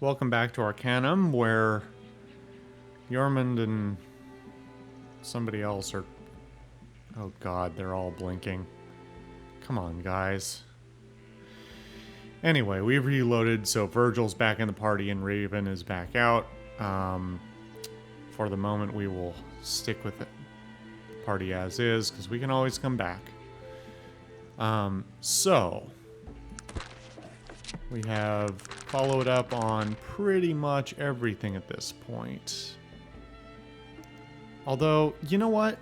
Welcome back to Arcanum, where Yormund and somebody else are... Oh god, they're all blinking. Come on, guys. Anyway, we've reloaded, so Virgil's back in the party and Raven is back out. For the moment, we will stick with the party as is, because we can always come back. So... We have followed up on pretty much everything at this point. Although, you know what?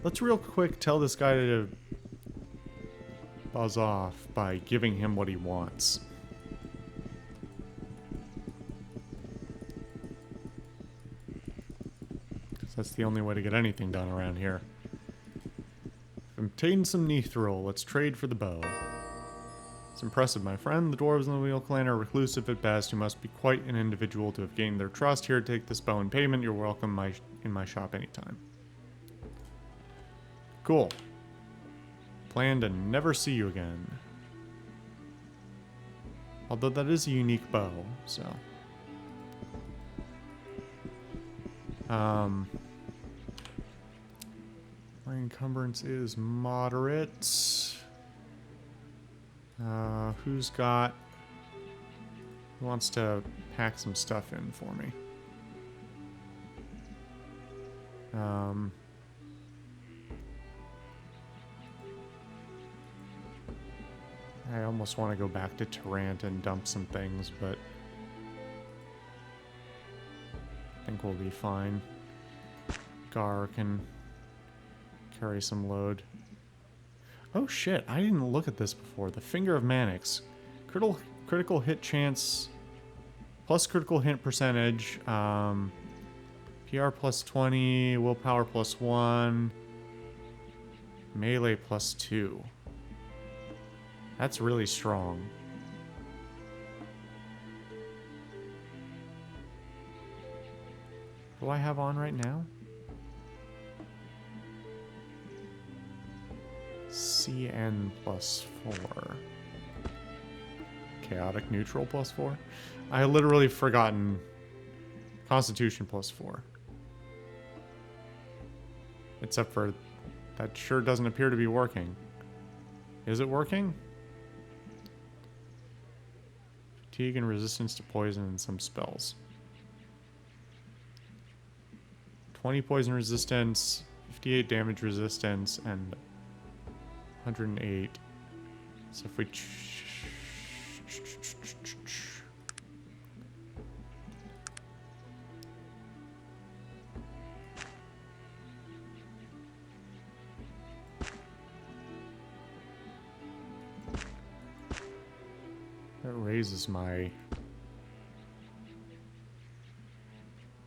Let's real quick tell this guy to buzz off by giving him what he wants. Because that's the only way to get anything done around here. Obtain some Nethril. Let's trade for the bow. It's impressive, my friend. The dwarves in the Wheel Clan are reclusive at best. You must be quite an individual to have gained their trust. Here, take this bow in payment. You're welcome in my shop anytime. Cool. Plan to never see you again. Although that is a unique bow, so... My encumbrance is moderate. Who wants to pack some stuff in for me? I almost want to go back to Tarant and dump some things, but I think we'll be fine. Gar can carry some load. Oh shit, I didn't look at this before. The Finger of Mannix. Critical hit chance plus critical hit percentage. PR plus 20, willpower plus 1, melee plus 2. That's really strong. What do I have on right now? CN plus 4. Chaotic neutral plus 4. I literally forgotten Constitution plus 4. Except for that sure doesn't appear to be working. Is it working? Fatigue and resistance to poison and some spells. 20 poison resistance, 58 damage resistance, and 108. So if we... That raises my...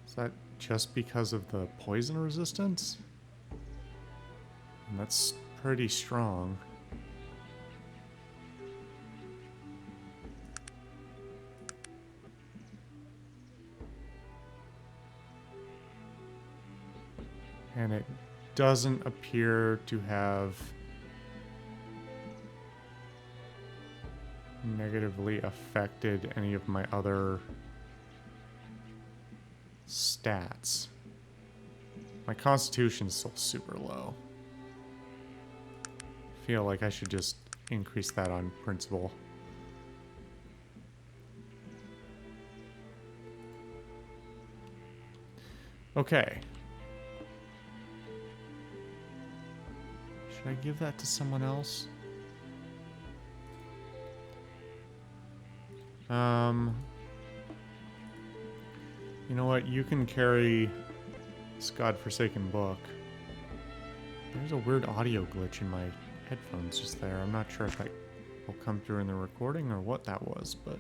Is that just because of the poison resistance? And that's pretty strong. And it doesn't appear to have negatively affected any of my other stats. My constitution's still super low. I feel like I should just increase that on principle. Okay. Should I give that to someone else? You know what? You can carry this godforsaken book. There's a weird audio glitch in my headphones just there. I'm not sure if that will come through in the recording or what that was, but...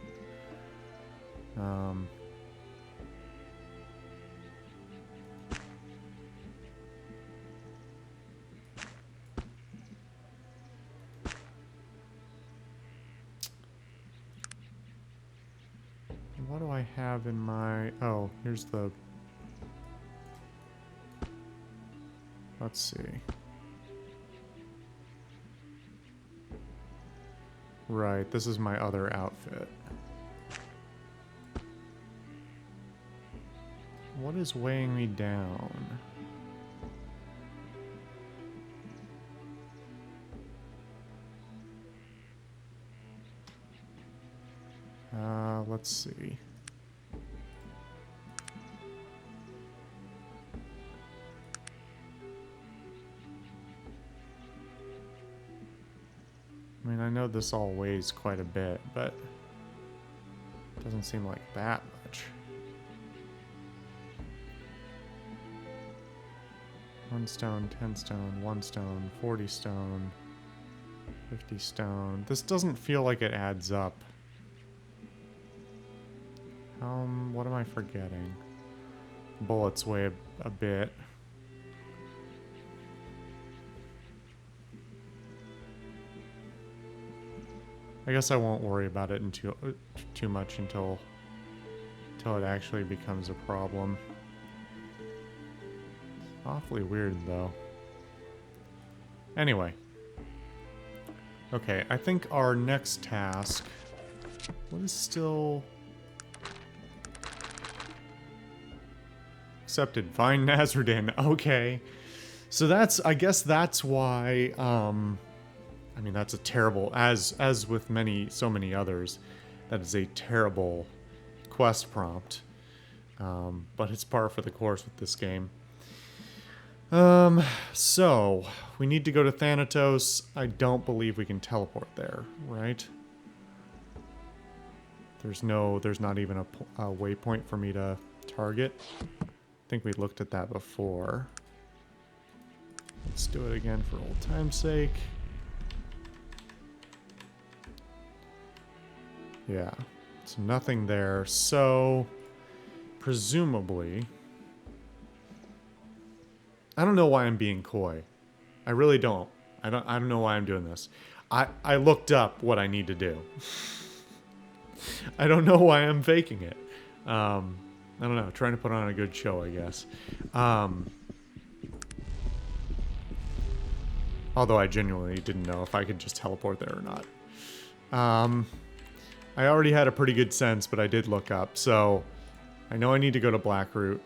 What do I have in my... Oh, here's the... Let's see. Right, this is my other outfit. What is weighing me down? Let's see. I mean, I know this all weighs quite a bit, but it doesn't seem like that much. 1 stone, 10 stone, 1 stone, 40 stone, 50 stone. This doesn't feel like it adds up. What am I forgetting? Bullets weigh a bit. I guess I won't worry about it too much until it actually becomes a problem. Awfully weird, though. Anyway. Okay, I think our next task... What is still... Accepted. Find Nazardan. Okay. So that's... I guess that's why... I mean, that's a terrible... As with so many others, that is a terrible quest prompt. But it's par for the course with this game. So, we need to go to Thanatos. I don't believe we can teleport there, right? There's not even a waypoint for me to target. I think we looked at that before. Let's do it again for old time's sake. Yeah, so nothing there. So, presumably... I don't know why I'm being coy. I really don't. I don't know why I'm doing this. I looked up what I need to do. I don't know why I'm faking it. I don't know. Trying to put on a good show, I guess. Although I genuinely didn't know if I could just teleport there or not. I already had a pretty good sense, but I did look up. So I know I need to go to Blackroot.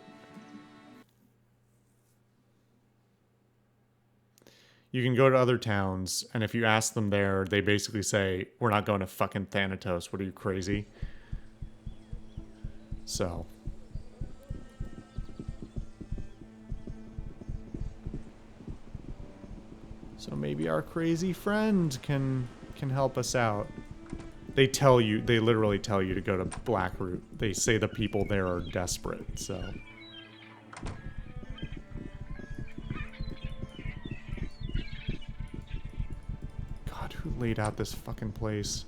You can go to other towns, and if you ask them there, they basically say, we're not going to fucking Thanatos. What are you, crazy? So. So maybe our crazy friend can help us out. They literally tell you to go to Blackroot. They say the people there are desperate, so... Who laid out this fucking place?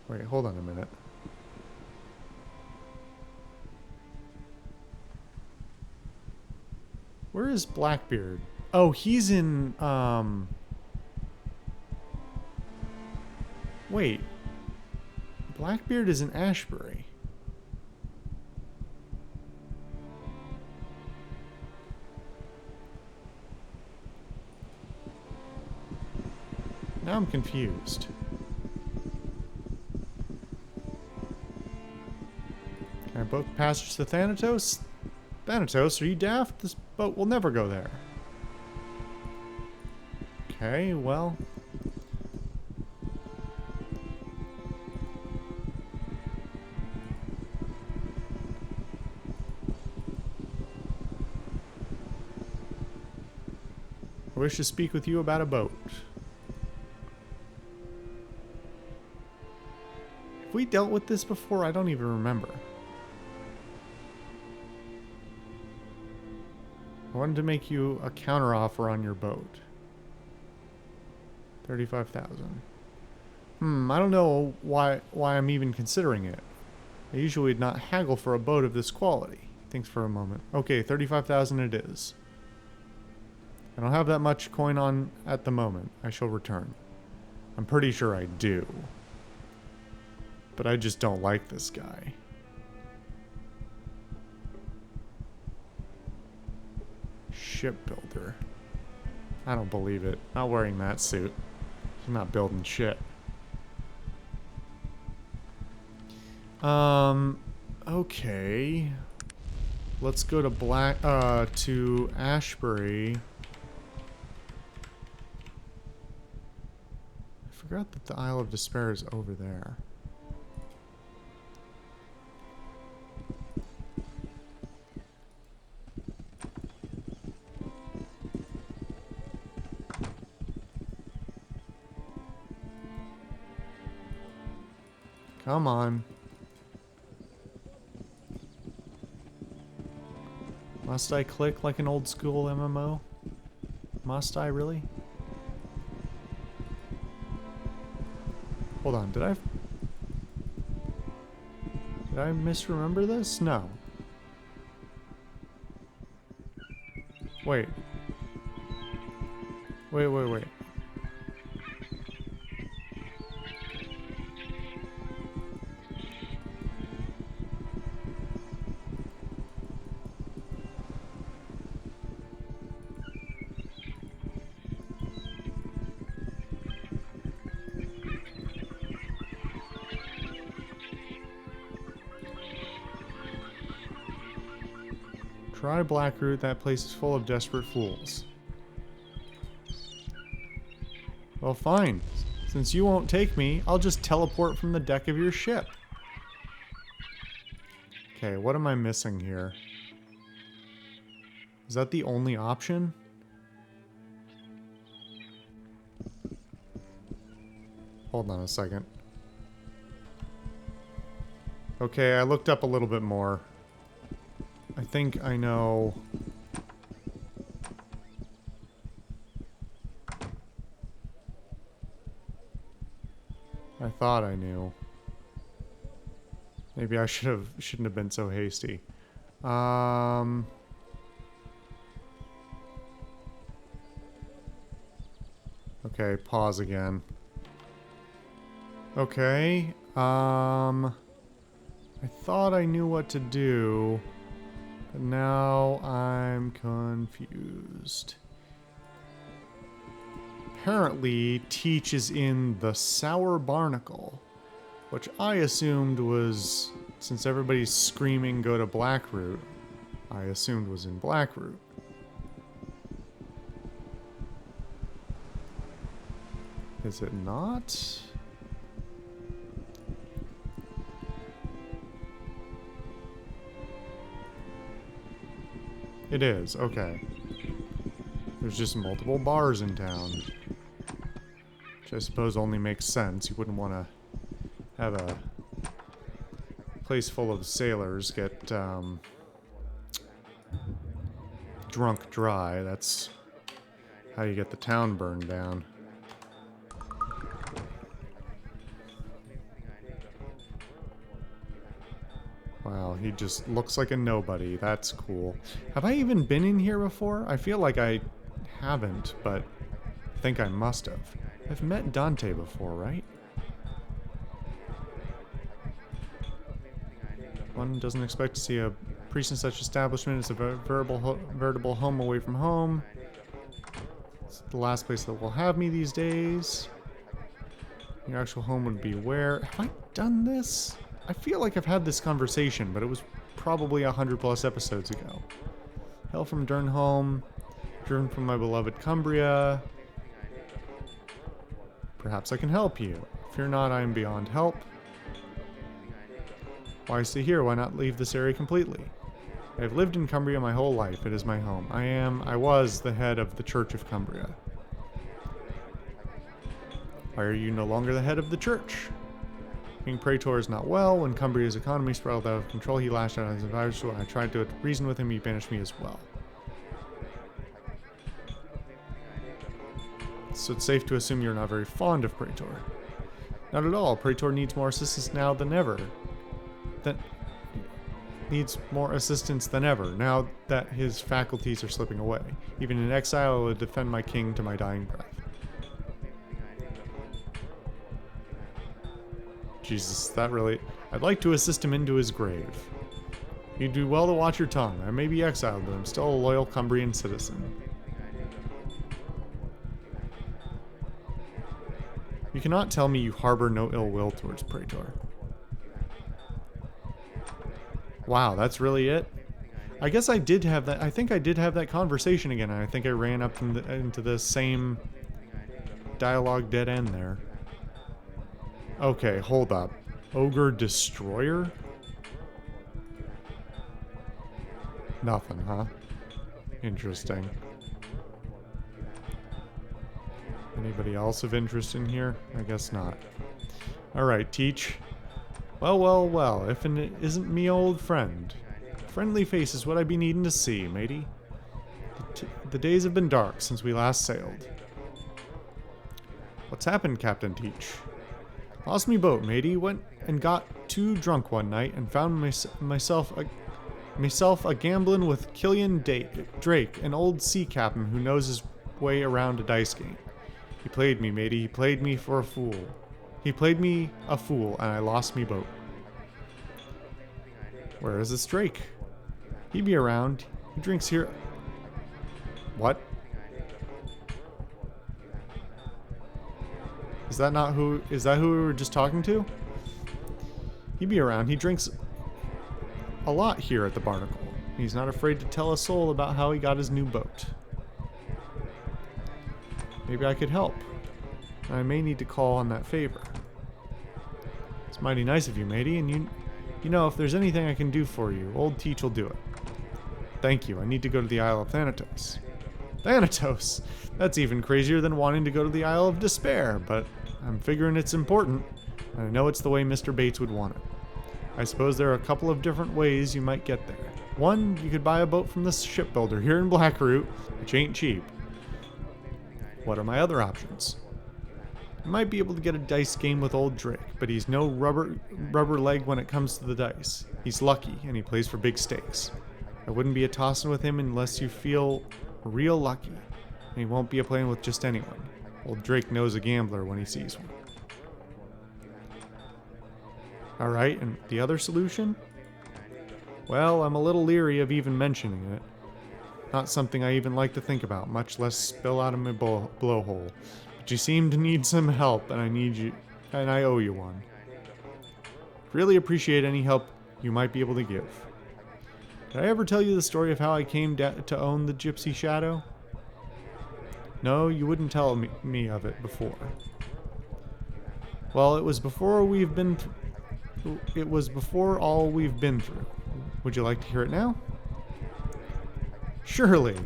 Wait, hold on a minute. Where is Blackbeard? Oh, he's in, Wait. Blackbeard is in Ashbury. Now I'm confused. Can I book passage to Thanatos? Thanatos, are you daft? This boat will never go there. Okay, well... I wish to speak with you about a boat. Have we dealt with this before? I don't even remember. I wanted to make you a counteroffer on your boat. 35,000. I don't know why I'm even considering it. I usually would not haggle for a boat of this quality. Thinks for a moment. Okay, 35,000 it is. I don't have that much coin on at the moment. I shall return. I'm pretty sure I do. But I just don't like this guy. shipbuilder. I don't believe it. Not wearing that suit. He's not building shit. Okay. Let's go to to Ashbury. I forgot that the Isle of Despair is over there. Come on. Must I click like an old school MMO? Must I really? Hold on, did I misremember this? No. Wait. Wait. Try Blackroot, that place is full of desperate fools. Well, fine. Since you won't take me, I'll just teleport from the deck of your ship. Okay, what am I missing here? Is that the only option? Hold on a second. Okay, I looked up a little bit more. I think I know. I thought I knew. Maybe I shouldn't have been so hasty. Okay, pause again. Okay. I thought I knew what to do. But now I'm confused. Apparently, Teach is in the Sour Barnacle, which I assumed was, since everybody's screaming go to Blackroot, I assumed was in Blackroot. Is it not? It is, okay. There's just multiple bars in town. Which I suppose only makes sense. You wouldn't want to have a place full of sailors get drunk dry. That's how you get the town burned down. Wow, he just looks like a nobody. That's cool. Have I even been in here before? I feel like I haven't, but I think I must have. I've met Dante before, right? One doesn't expect to see a priest in such establishment. It's a veritable home away from home. It's the last place that will have me these days. Your actual home would be where? Have I done this? I feel like I've had this conversation, but it was probably 100+ episodes ago. Hail from Durnholm, driven from my beloved Cumbria. Perhaps I can help you. Fear not, I am beyond help. Why stay here? Why not leave this area completely? I have lived in Cumbria my whole life. It is my home. I was the head of the Church of Cumbria. Why are you no longer the head of the church? King Praetor is not well. When Cumbria's economy spiraled out of control, he lashed out on his advisors. When I tried to reason with him, he banished me as well. So it's safe to assume you're not very fond of Praetor. Not at all. Praetor needs more assistance now than ever. Now that his faculties are slipping away. Even in exile, I will defend my king to my dying breath. Jesus, that really... I'd like to assist him into his grave. You do well to watch your tongue. I may be exiled, but I'm still a loyal Cumbrian citizen. You cannot tell me you harbor no ill will towards Praetor. Wow, that's really it? I guess I did have that. I think I did have that conversation again. And I think I ran up into the same dialogue dead end there. Okay, hold up. Ogre Destroyer? Nothing, huh? Interesting. Anybody else of interest in here? I guess not. Alright, Teach. Well, well, well, if it isn't me old friend. Friendly face is what I be needing to see, matey. The days have been dark since we last sailed. What's happened, Captain Teach? Lost me boat, matey. Went and got too drunk one night and found myself a gambling with Killian Drake, an old sea captain who knows his way around a dice game. He played me, matey. He played me for a fool. He played me a fool, and I lost me boat. Where is this Drake? He be around. He drinks here. What? Is that who we were just talking to? He be around. He drinks a lot here at the Barnacle. He's not afraid to tell a soul about how he got his new boat. Maybe I could help. I may need to call on that favor. It's mighty nice of you, matey, and you know, if there's anything I can do for you, old Teach will do it. Thank you. I need to go to the Isle of Thanatos. Thanatos! That's even crazier than wanting to go to the Isle of Despair, but I'm figuring it's important, and I know it's the way Mr. Bates would want it. I suppose there are a couple of different ways you might get there. One, you could buy a boat from the shipbuilder here in Blackroot, which ain't cheap. What are my other options? I might be able to get a dice game with old Drake, but he's no rubber leg when it comes to the dice. He's lucky, and he plays for big stakes. I wouldn't be a tossing with him unless you feel real lucky, and he won't be a playing with just anyone. Old Drake knows a gambler when he sees one. Alright, and the other solution? Well, I'm a little leery of even mentioning it. Not something I even like to think about, much less spill out of my blowhole. But you seem to need some help, and I owe you one. Really appreciate any help you might be able to give. Did I ever tell you the story of how I came to own the Gypsy Shadow? No, you wouldn't tell me of it before. Well, it was before all we've been through. Would you like to hear it now? Surely.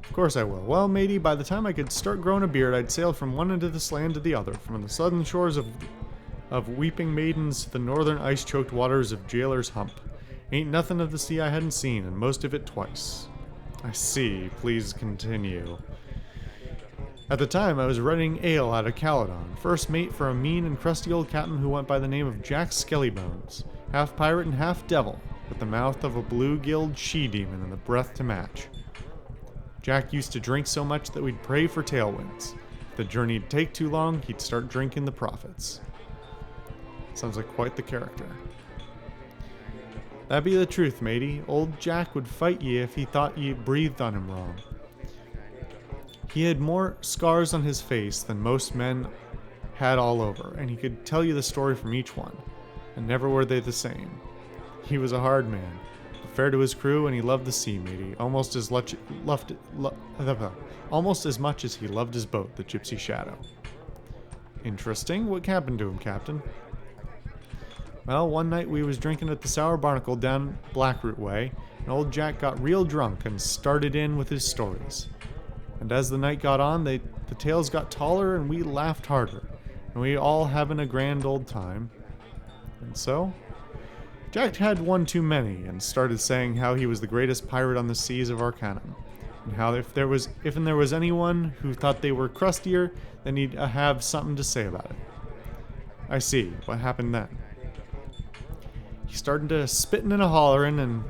Of course I will. Well, matey, by the time I could start growing a beard, I'd sail from one end of this land to the other, from the southern shores of Weeping Maidens to the northern ice-choked waters of Jailer's Hump. Ain't nothing of the sea I hadn't seen, and most of it twice. I see. Please continue. At the time, I was running ale out of Caledon, first mate for a mean and crusty old captain who went by the name of Jack Skellybones, half pirate and half devil, with the mouth of a blue-gilled she-demon and the breath to match. Jack used to drink so much that we'd pray for tailwinds. If the journey'd take too long, he'd start drinking the profits. Sounds like quite the character. That be the truth, matey. Old Jack would fight ye if he thought ye breathed on him wrong. He had more scars on his face than most men had all over, and he could tell you the story from each one, and never were they the same. He was a hard man, but fair to his crew, and he loved the sea, matey, almost as much as he loved his boat, the Gypsy Shadow. Interesting. What happened to him, Captain? Well, one night we was drinking at the Sour Barnacle down Blackroot way, and old Jack got real drunk and started in with his stories. And as the night got on, the tales got taller and we laughed harder, and we all having a grand old time. And so, Jack had one too many and started saying how he was the greatest pirate on the seas of Arcanum, and how if there was anyone who thought they were crustier, then he'd have something to say about it. I see. What happened then? He started to spittin' and a hollerin', and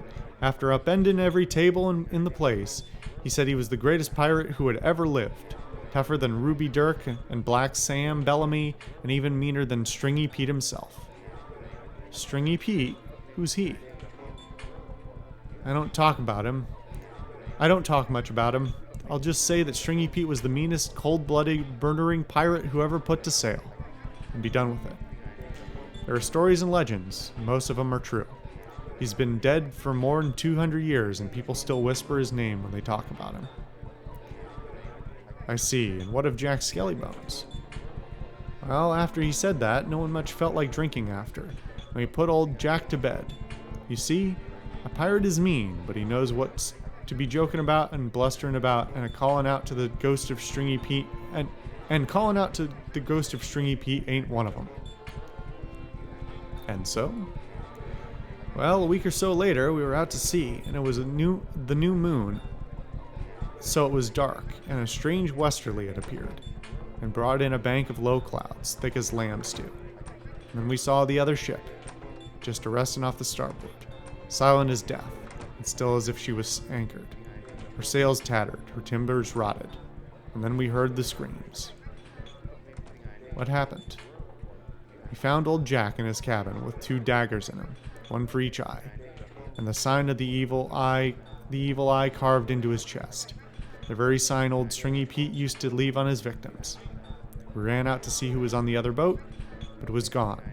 after upending every table in the place, he said he was the greatest pirate who had ever lived, tougher than Ruby Dirk and Black Sam Bellamy, and even meaner than Stringy Pete himself. Stringy Pete? Who's he? I don't talk about him. I don't talk much about him. I'll just say that Stringy Pete was the meanest, cold-blooded, murdering pirate who ever put to sail. And be done with it. There are stories and legends, and most of them are true. He's been dead for more than 200 years, and people still whisper his name when they talk about him. I see, and what of Jack Skellybones? Well, after he said that, no one much felt like drinking after, and we put old Jack to bed. You see, a pirate is mean, but he knows what's to be joking about and blustering about, and calling out to the ghost of Stringy Pete, and calling out to the ghost of Stringy Pete ain't one of them. And so? Well, a week or so later, we were out to sea, and it was the new moon, so it was dark, and a strange westerly had appeared, and brought in a bank of low clouds, thick as lamb stew. And then we saw the other ship, just resting off the starboard, silent as death, and still as if she was anchored. Her sails tattered, her timbers rotted, and then we heard the screams. What happened? We found old Jack in his cabin with 2 daggers in him, one for each eye, and the sign of the evil eye carved into his chest, the very sign old Stringy Pete used to leave on his victims. We ran out to see who was on the other boat, but it was gone,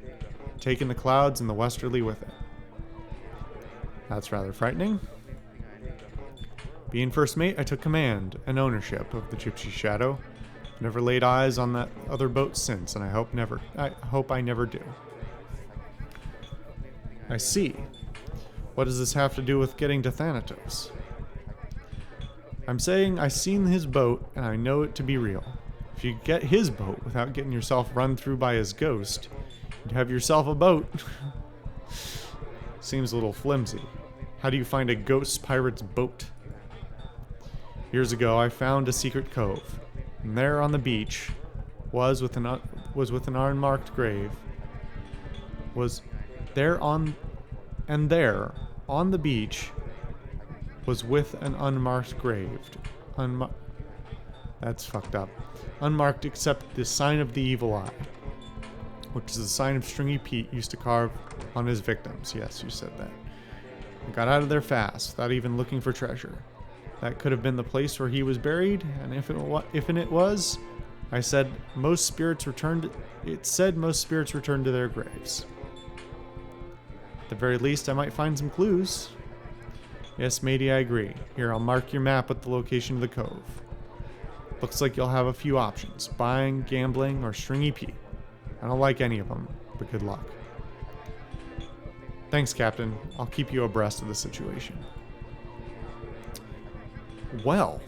taking the clouds and the westerly with it. That's rather frightening. Being first mate, I took command and ownership of the Gypsy Shadow. Never laid eyes on that other boat since, and I hope I never do. I see. What does this have to do with getting to Thanatos? I'm saying I seen his boat, and I know it to be real. If you get his boat without getting yourself run through by his ghost, you'd have yourself a boat. Seems a little flimsy. How do you find a ghost pirate's boat? Years ago, I found a secret cove, and there on the beach was with an unmarked grave. There on the beach was with an unmarked grave. That's fucked up. Unmarked except the sign of the evil eye, which is the sign of Stringy Pete used to carve on his victims. Yes, you said that. I got out of there fast, without even looking for treasure. That could have been the place where he was buried, and if it was, it said most spirits returned to their graves. At the very least, I might find some clues. Yes, matey, I agree. Here, I'll mark your map with the location of the cove. Looks like you'll have a few options: buying, gambling, or Stringy Pete. I don't like any of them, but good luck. Thanks, Captain. I'll keep you abreast of the situation. Well,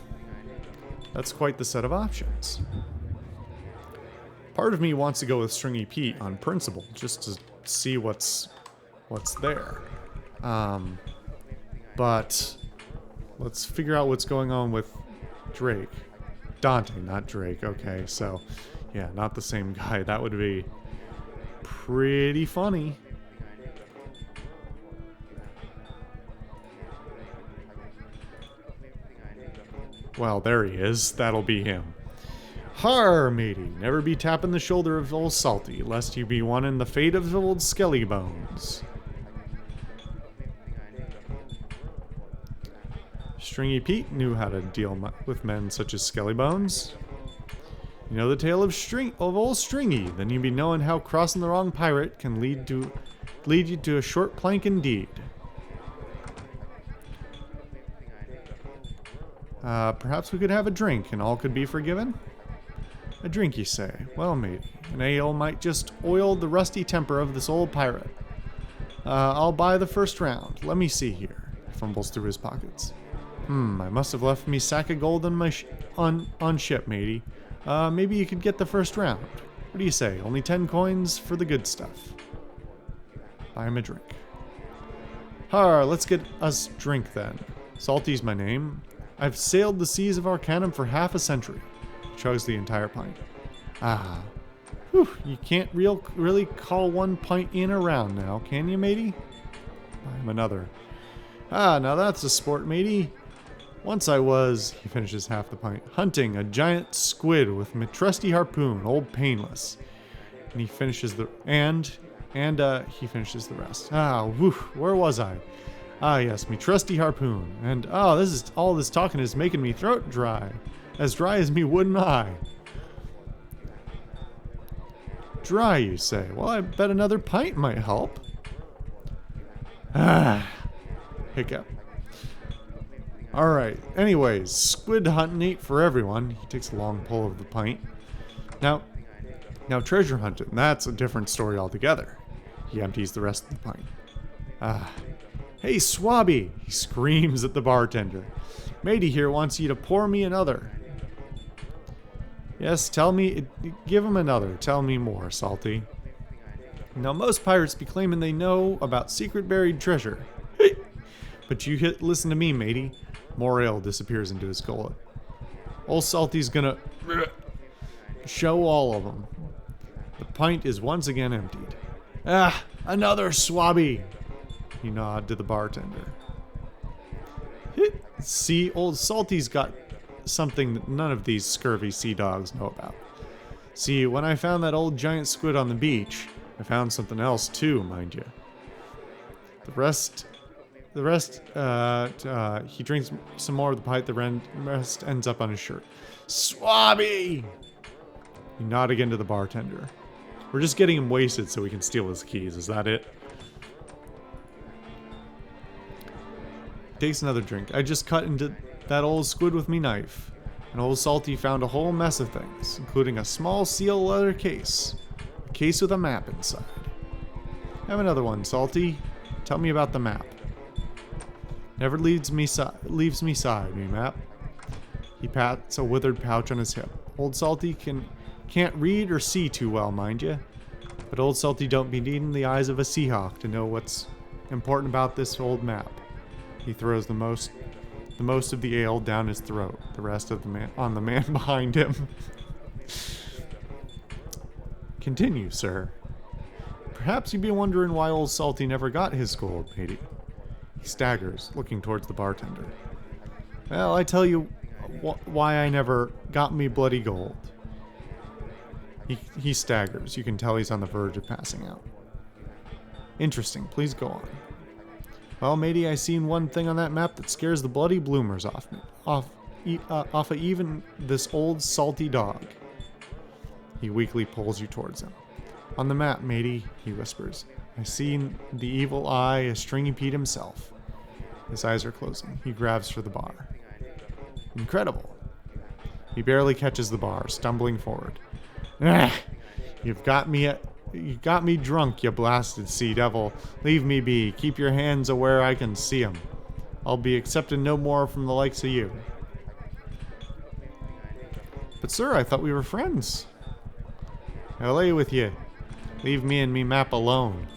that's quite the set of options. Part of me wants to go with Stringy Pete on principle, just to see what's there. But let's figure out what's going on with Drake. Dante, not Drake. Okay, so yeah, not the same guy. That would be pretty funny. Well, there he is. That'll be him. Har, matey, never be tapping the shoulder of old Salty, lest you be wanting the fate of old Skellybones. Stringy Pete knew how to deal with men such as Skellybones. You know the tale of old Stringy, then you be knowing how crossing the wrong pirate can lead you to a short plank indeed. Perhaps we could have a drink and all could be forgiven? A drink, you say? Well, matey, an ale might just oil the rusty temper of this old pirate. I'll buy the first round. Let me see here. He fumbles through his pockets. I must have left me sack of gold on my on ship, matey. Maybe you could get the first round. What do you say? Only 10 coins for the good stuff. Buy him a drink. Har, let's get us drink then. Salty's my name. I've sailed the seas of Arcanum for half a century. Chugs the entire pint. Ah. Whew, you can't really call one pint in or round now, can you, matey? Buy him another. Ah, now that's a sport, matey. Once I was, he finishes half the pint, hunting a giant squid with my trusty harpoon, old Painless. And he finishes the rest. Ah, whew, where was I? Ah, yes, me trusty harpoon. And, oh, all this talking is making me throat dry. As dry as me wooden eye. Dry, you say? Well, I bet another pint might help. Ah. Hiccup. Alright, anyways, squid hunting ain't for everyone. He takes a long pull of the pint. Now treasure hunting, that's a different story altogether. He empties the rest of the pint. Ah. Hey, Swabby! He screams at the bartender. Matey here wants you to pour me another. Yes, tell me, give him another. Tell me more, Salty. Now, most pirates be claiming they know about secret buried treasure. But you listen to me, matey. More ale disappears into his gullet. Old Salty's gonna show all of them. The pint is once again emptied. Ah, another Swabby! You nod to the bartender. See, old Salty's got something that none of these scurvy sea dogs know about. See, when I found that old giant squid on the beach, I found something else too, mind you. The rest, he drinks some more of the pint, the rest ends up on his shirt. Swabby! You nod again to the bartender. We're just getting him wasted so we can steal his keys, is that it? Takes another drink. I just cut into that old squid with me knife. And old Salty found a whole mess of things, including a small seal leather case. A case with a map inside. Have another one, Salty. Tell me about the map. Never leaves me side, me map. He pats a withered pouch on his hip. Old Salty can't read or see too well, mind you. But old Salty don't be needing the eyes of a seahawk to know what's important about this old map. He throws the most of the ale down his throat, the rest of the man on the man behind him. Continue, sir. Perhaps you'd be wondering why old Salty never got his gold, matey. He staggers, looking towards the bartender. Well, I tell you why I never got me bloody gold. He staggers. You can tell he's on the verge of passing out. Interesting. Please go on. Well, matey, I seen one thing on that map that scares the bloody bloomers off of even this old Salty dog. He weakly pulls you towards him. On the map, matey, he whispers. I seen the evil eye of Stringy Pete himself. His eyes are closing. He grabs for the bar. Incredible. He barely catches the bar, stumbling forward. Ah, you got me drunk, you blasted sea devil. Leave me be. Keep your hands aware I can see 'em. I'll be accepting no more from the likes of you. But sir, I thought we were friends. I'll lay with you. Leave me and me map alone.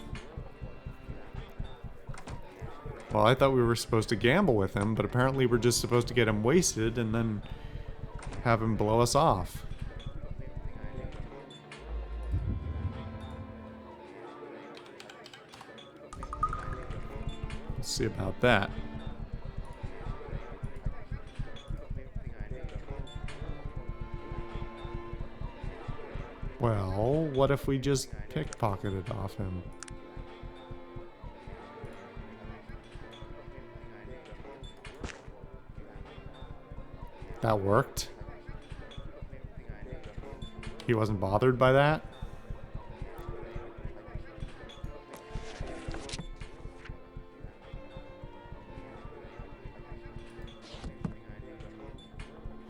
Well, I thought we were supposed to gamble with him, but apparently we're just supposed to get him wasted and then have him blow us off. Let's see about that. Well, what if we just pickpocketed off him? That worked. He wasn't bothered by that.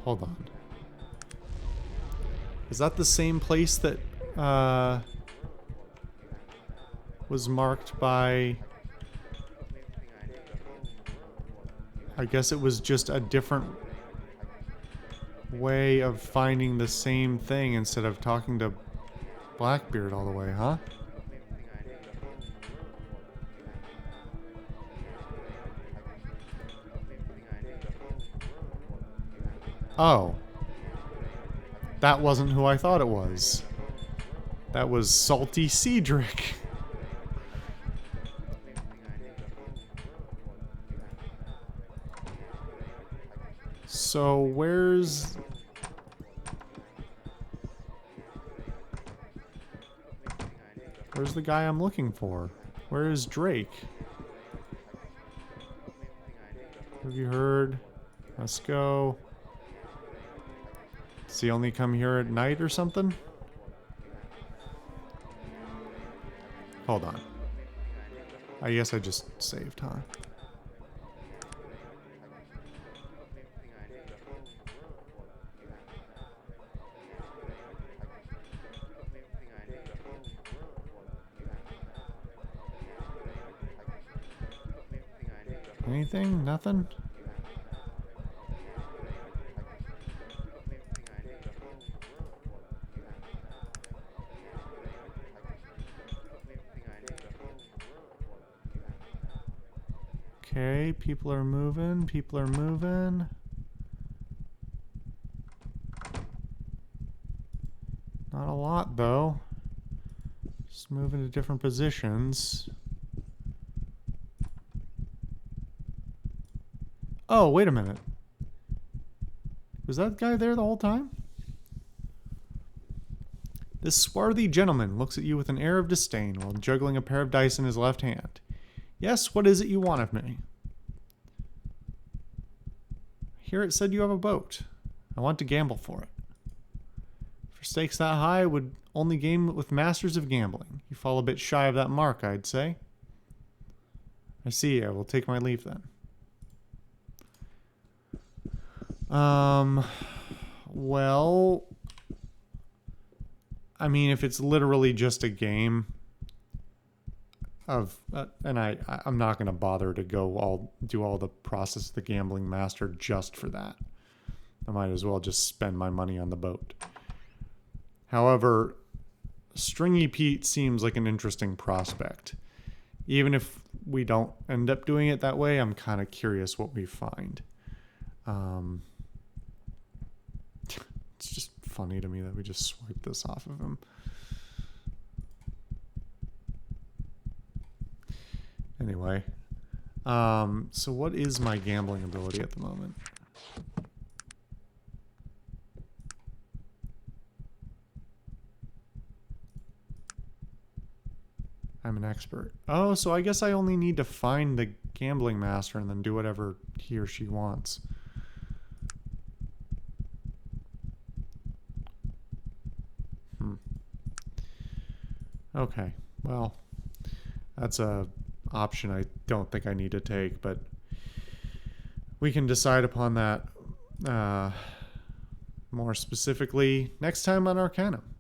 Hold on. Is that the same place that was marked by... I guess it was just a different way of finding the same thing instead of talking to Blackbeard all the way, huh? Oh. That wasn't who I thought it was. That was Salty Cedric. So, where's the guy I'm looking for? Where is Drake? Have you heard? Let's go. Does he only come here at night or something? Hold on. I guess I just saved, huh? Anything? Nothing? Okay, people are moving. People are moving. Not a lot, though. Just moving to different positions. Oh, wait a minute. Was that guy there the whole time? This swarthy gentleman looks at you with an air of disdain while juggling a pair of dice in his left hand. Yes, what is it you want of me? Here it said you have a boat. I want to gamble for it. For stakes that high, I would only game with masters of gambling. You fall a bit shy of that mark, I'd say. I see. I will take my leave then. Well, I mean, if it's literally just a game of, and I'm not going to bother to do all the process of the gambling master just for that. I might as well just spend my money on the boat. However, Stringy Pete seems like an interesting prospect. Even if we don't end up doing it that way, I'm kind of curious what we find. It's just funny to me that we just swiped this off of him. Anyway, so what is my gambling ability at the moment? I'm an expert. Oh, so I guess I only need to find the gambling master and then do whatever he or she wants. Okay, well, that's a option I don't think I need to take, but we can decide upon that more specifically next time on Arcanum.